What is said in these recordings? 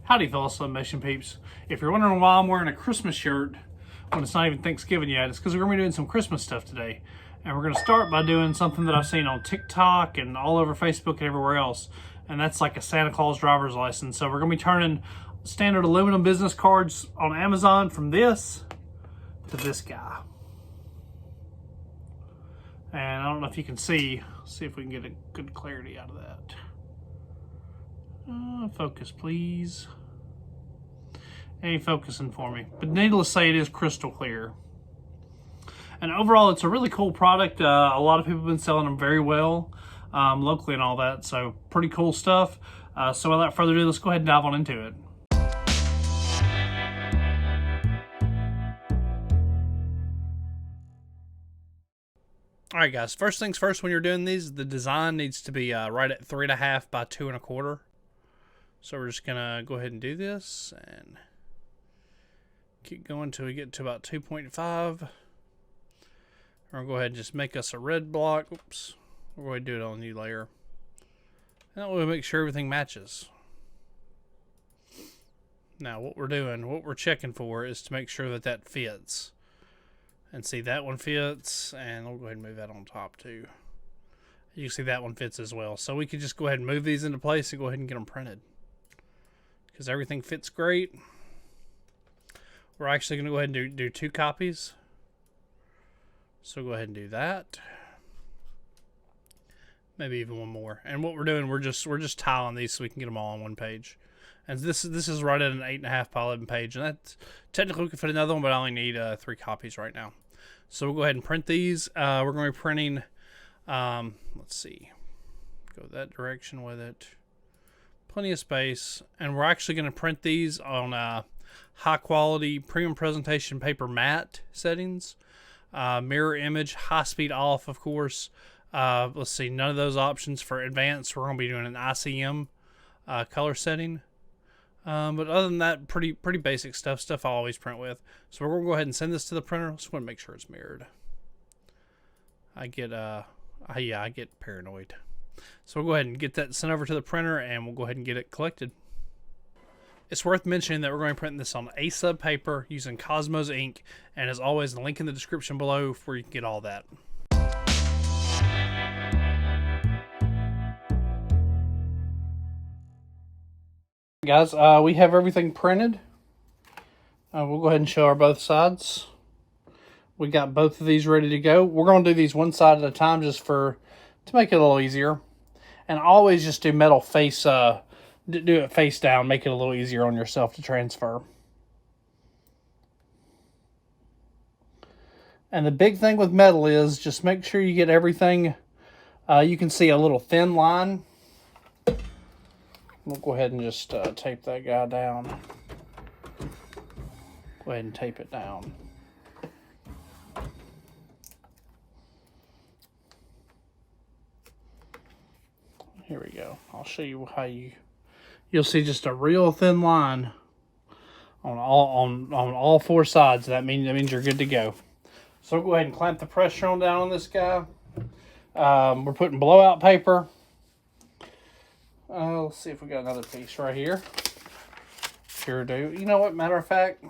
Howdy fellow Sublimation peeps. If you're wondering why I'm wearing a Christmas shirt when it's not even Thanksgiving yet, it's because we're going to be doing some Christmas stuff today. And we're going to start by doing something that I've seen on TikTok and all over Facebook and everywhere else. And that's like a Santa Claus driver's license. So we're going to be turning standard aluminum business cards on Amazon from this to this guy. And I don't know if you can see if we can get a good clarity out of that. Focus, please. Ain't focusing for me. But needless to say, it is crystal clear. And overall, it's a really cool product. A lot of people have been selling them very well locally and all that. So pretty cool stuff. So without further ado, let's go ahead and dive on into it. All right, guys. First things first, when you're doing these, the design needs to be right at 3.5 by 2 1/4. So we're just gonna go ahead and do this and keep going until we get to about 2.5. We're gonna go ahead and just make us a red block. Oops. We're going to do it on a new layer. And that way we make sure everything matches. Now what we're checking for is to make sure that that fits. And see, that one fits, and we'll go ahead and move that on top too. You can see that one fits as well. So we could just go ahead and move these into place and go ahead and get them printed, because everything fits great. We're actually going to go ahead and do 2 copies. So go ahead and do that. Maybe even one more. And what we're doing, we're just tiling these so we can get them all on one page. And this is right at an 8.5 by 11 page, and that technically we could fit another one, but I only need 3 copies right now. So we'll go ahead and print these. We're going to be printing. Let's see. Go that direction with it. Plenty of space, and we're actually going to print these on high quality premium presentation paper matte settings. Mirror image, high speed off, of course. Let's see, none of those options for advanced. We're going to be doing an ICM color setting. But other than that, pretty basic stuff I always print with. So we're going to go ahead and send this to the printer. Just want to make sure it's mirrored. I get paranoid. So we'll go ahead and get that sent over to the printer, and we'll go ahead and get it collected. It's worth mentioning that we're going to print this on A-sub paper using Cosmos ink, and as always, the link in the description below where you can get all that. Guys, we have everything printed. We'll go ahead and show our both sides. We got both of these ready to go. We're going to do these one side at a time just to make it a little easier. And always just do metal face, do it face down, make it a little easier on yourself to transfer. And the big thing with metal is just make sure you get everything. You can see a little thin line. We'll go ahead and just tape that guy down. Go ahead and tape it down. Here we go. I'll show you how you'll see just a real thin line on all 4 sides. That means you're good to go. So we'll go ahead and clamp the pressure on down on this guy. We're putting blowout paper. Let's see if we got another piece right here. Sure do. You know what? Matter of fact,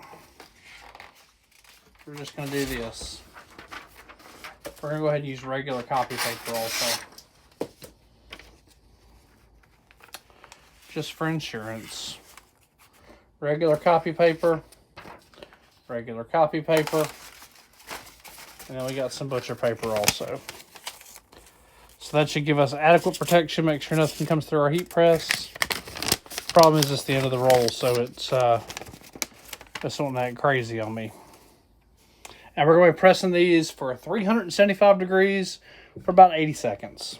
we're just going to do this. We're going to go ahead and use regular copy paper also. Just for insurance. Regular copy paper. Regular copy paper. And then we got some butcher paper also. So that should give us adequate protection. Make sure nothing comes through our heat press. Problem is it's the end of the roll, so it's not that crazy on me. And we're going to be pressing these for 375 degrees for about 80 seconds.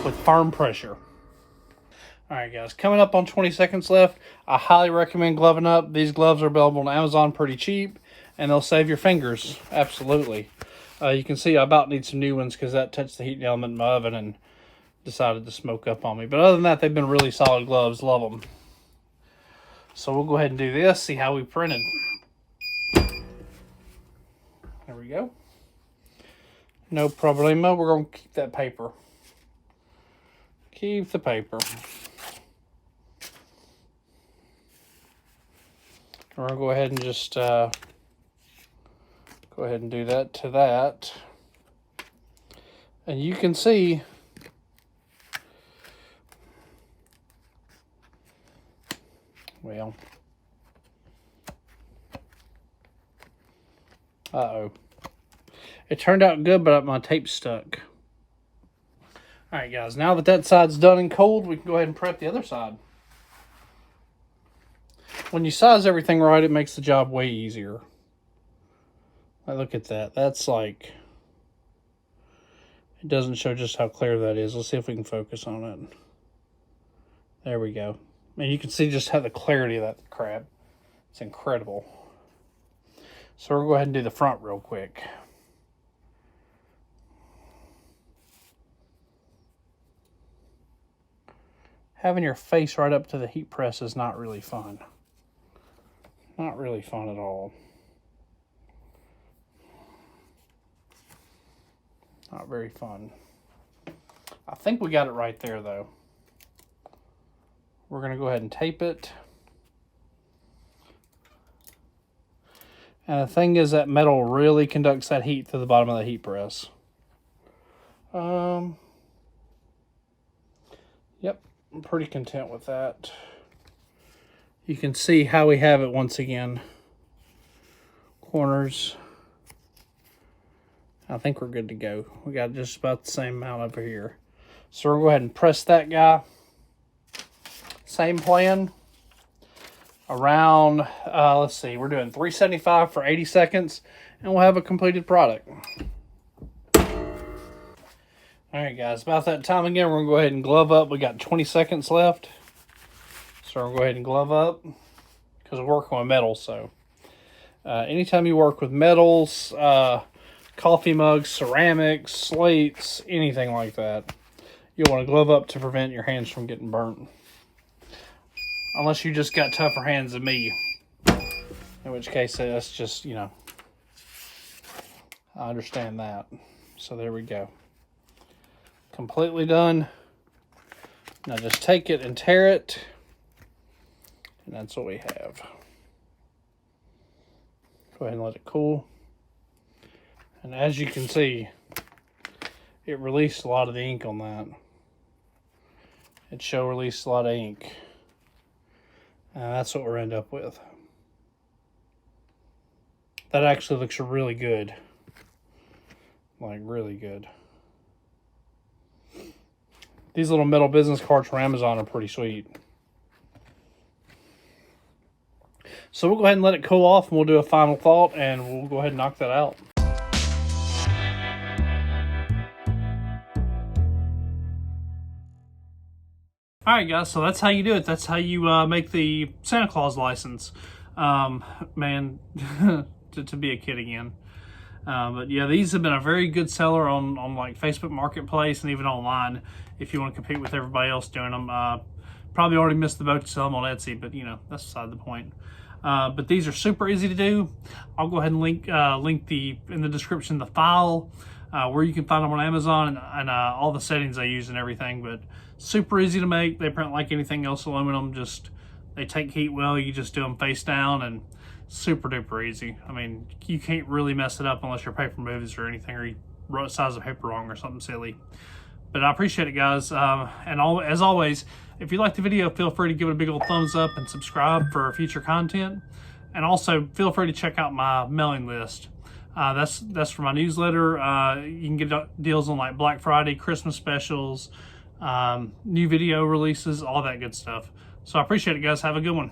With firm pressure. Alright guys, coming up on 20 seconds left. I highly recommend gloving up. These gloves are available on Amazon pretty cheap, and they'll save your fingers. Absolutely. You can see I about need some new ones because that touched the heating element in my oven and decided to smoke up on me. But other than that, they've been really solid gloves. Love them. So we'll go ahead and do this, see how we printed. There we go. No problemo. We're going to keep that paper. Keep the paper. We're gonna go ahead and just go ahead and do that to that. And you can see well, uh-oh. It turned out good, but my tape's stuck. Alright guys, now that that side's done and cold, we can go ahead and prep the other side. When you size everything right, it makes the job way easier. Look at that. That's like... It doesn't show just how clear that is. Let's see if we can focus on it. There we go. And you can see just how the clarity of that crap. It's incredible. So we'll go ahead and do the front real quick. Having your face right up to the heat press is not really fun. Not really fun at all. Not very fun. I think we got it right there though. We're going to go ahead and tape it. And the thing is that metal really conducts that heat to the bottom of the heat press. Yep, I'm pretty content with that. You can see how we have it once again. Corners. I think we're good to go. We got just about the same amount over here. So we'll go ahead and press that guy. Same plan. Around, let's see, we're doing 375 for 80 seconds, and we'll have a completed product. Alright guys, about that time again, we're going to go ahead and glove up. We got 20 seconds left. So we'll go ahead and glove up, because we're working with metal, so. Anytime you work with metals, coffee mugs, ceramics, slates, anything like that, you'll want to glove up to prevent your hands from getting burnt. Unless you just got tougher hands than me. In which case, that's just, you know, I understand that. So there we go. Completely done. Now just take it and tear it. And that's what we have. Go ahead and let it cool. And as you can see, it released a lot of the ink on that. It released a lot of ink. And that's what we're end up with. That actually looks really good. Like, really good. These little metal business cards from Amazon are pretty sweet. So we'll go ahead and let it cool off, and we'll do a final thought, and we'll go ahead and knock that out. Alright guys, so that's how you do it. That's how you make the Santa Claus license. Man, to be a kid again. But yeah, these have been a very good seller on like Facebook Marketplace and even online if you want to compete with everybody else doing them. Probably already missed the boat to sell them on Etsy, but you know, that's beside the point. But these are super easy to do. I'll go ahead and link in the description the file where you can find them on Amazon and all the settings I use and everything. But super easy to make. They print like anything else aluminum. Just they take heat well. You just do them face down and super duper easy. I mean, you can't really mess it up unless your paper moves or anything, or you wrote size of paper wrong or something silly. But I appreciate it, guys. And as always, if you liked the video, feel free to give it a big old thumbs up and subscribe for future content. And also, feel free to check out my mailing list. That's for my newsletter. You can get deals on like Black Friday, Christmas specials, new video releases, all that good stuff. So I appreciate it, guys. Have a good one.